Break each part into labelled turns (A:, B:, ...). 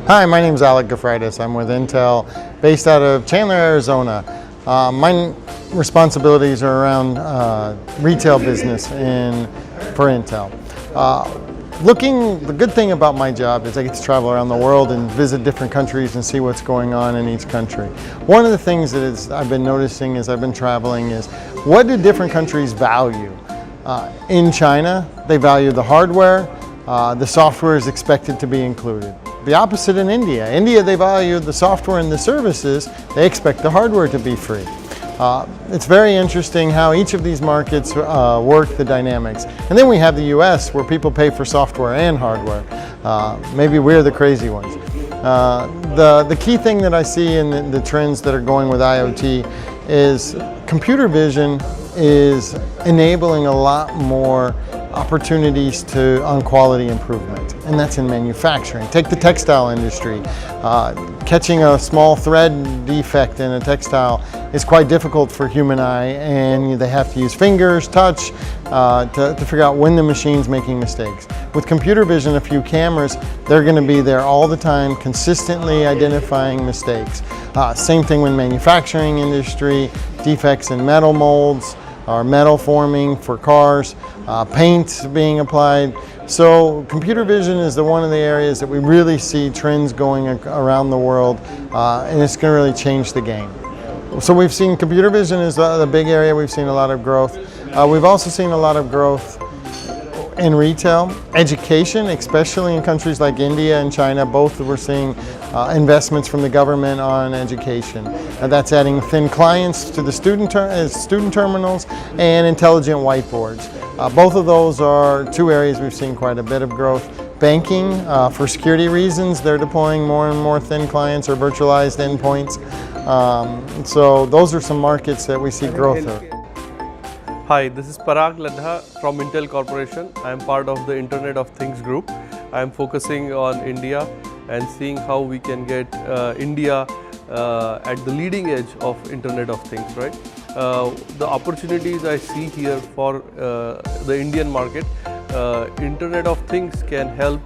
A: Hi, my name is Alec Gefrides. I'm with Intel, based out of Chandler, Arizona. My responsibilities are around retail business for Intel. The good thing about my job is I get to travel around the world and visit different countries and see what's going on in each country. One of the things that I've been noticing as I've been traveling is, what do different countries value? In China, they value the hardware. The software is expected to be included. The opposite in India. India, they value the software and the services. They expect the hardware to be free. It's very interesting how each of these markets work the dynamics. And then we have the US, where people pay for software and hardware. Maybe we're the crazy ones. The key thing that I see in the trends that are going with IoT is computer vision is enabling a lot more opportunities on quality improvement, and that's in manufacturing. Take the textile industry. Catching a small thread defect in a textile is quite difficult for human eye, and they have to use fingers, touch, to figure out when the machine's making mistakes. With computer vision, a few cameras, they're going to be there all the time, consistently identifying mistakes. Same thing with manufacturing industry, defects in metal molds, or metal forming for cars, paint being applied. So computer vision is one of the areas that we really see trends going around the world, and it's going to really change the game. So we've seen computer vision is the big area. We've seen a lot of growth. We've also seen a lot of growth in retail, education, especially in countries like India and China. Both we're seeing investments from the government on education. That's adding thin clients to the student terminals and intelligent whiteboards. Both of those are two areas we've seen quite a bit of growth. Banking, for security reasons, they're deploying more and more thin clients or virtualized endpoints. So those are some markets that we see growth of.
B: Hi, this is Parag Ladha from Intel Corporation. I am part of the Internet of Things group. I am focusing on India and seeing how we can get India at the leading edge of Internet of Things, right? The opportunities I see here for the Indian market, Internet of Things can help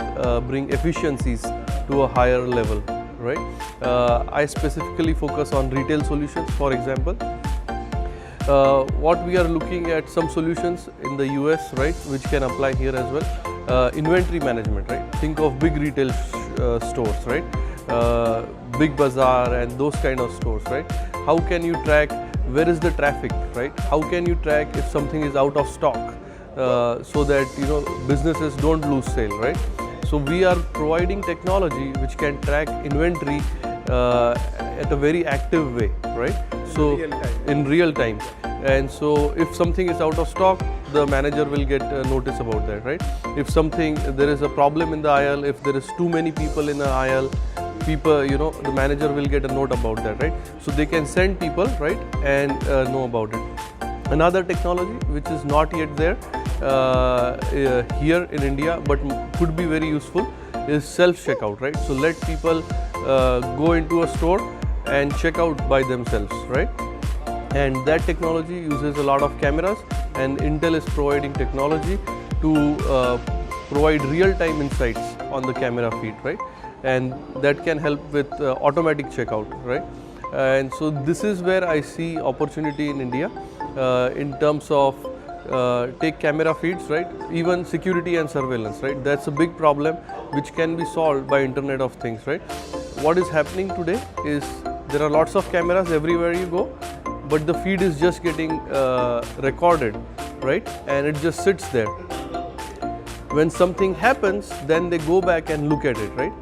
B: bring efficiencies to a higher level, right? I specifically focus on retail solutions, for example. What we are looking at some solutions in the US, right, which can apply here as well. Inventory management, right? Think of big retail stores, right? Big bazaar and those kind of stores, right? How can you track where is the traffic, right? How can you track if something is out of stock, so that businesses don't lose sale, right? So we are providing technology which can track inventory at a very active way, right? So in real time. And so if something is out of stock, the manager will get a notice about that, right? If there is a problem in the aisle, if there is too many people in the aisle, the manager will get a note about that, right? So they can send people, right, and know about it. Another technology which is not yet there here in India, but could be very useful, is self-checkout, right? So let people go into a store and check out by themselves, right? And that technology uses a lot of cameras, and Intel is providing technology to provide real-time insights on the camera feed, right? And that can help with automatic checkout, right? And so this is where I see opportunity in India in terms of take camera feeds, right? Even security and surveillance, right? That's a big problem which can be solved by Internet of Things, right? What is happening today is there are lots of cameras everywhere you go, but the feed is just getting recorded, right? And it just sits there. When something happens, then they go back and look at it, right?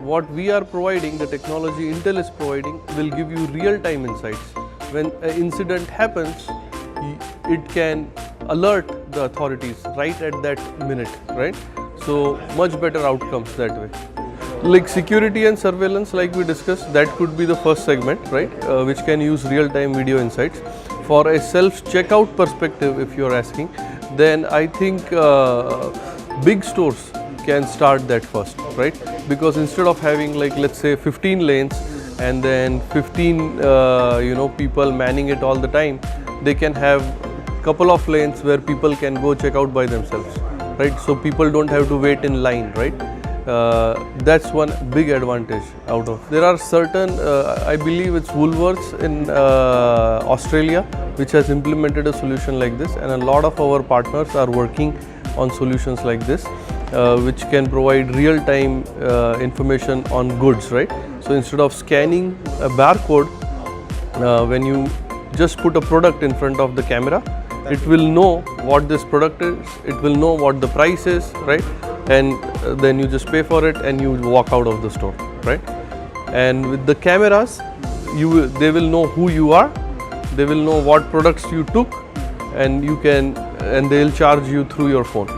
B: What we are providing, the technology Intel is providing, will give you real-time insights. When an incident happens, it can alert the authorities right at that minute, right? So much better outcomes that way. Like security and surveillance, like we discussed, that could be the first segment, right? Which can use real-time video insights. For a self-checkout perspective, if you're asking, then I think big stores can start that first, right? Because instead of having, like, let's say 15 lanes and then 15 people manning it all the time, they can have couple of lanes where people can go check out by themselves, right? So people don't have to wait in line, right? That's one big advantage out of. There are certain, I believe it's Woolworths in Australia, which has implemented a solution like this, and a lot of our partners are working on solutions like this, which can provide real-time information on goods, right? So instead of scanning a barcode, when you just put a product in front of the camera, it will know what this product is, it will know what the price is, right? And then you just pay for it and you walk out of the store, right? And with the cameras, they will know who you are, they will know what products you took, and they'll charge you through your phone.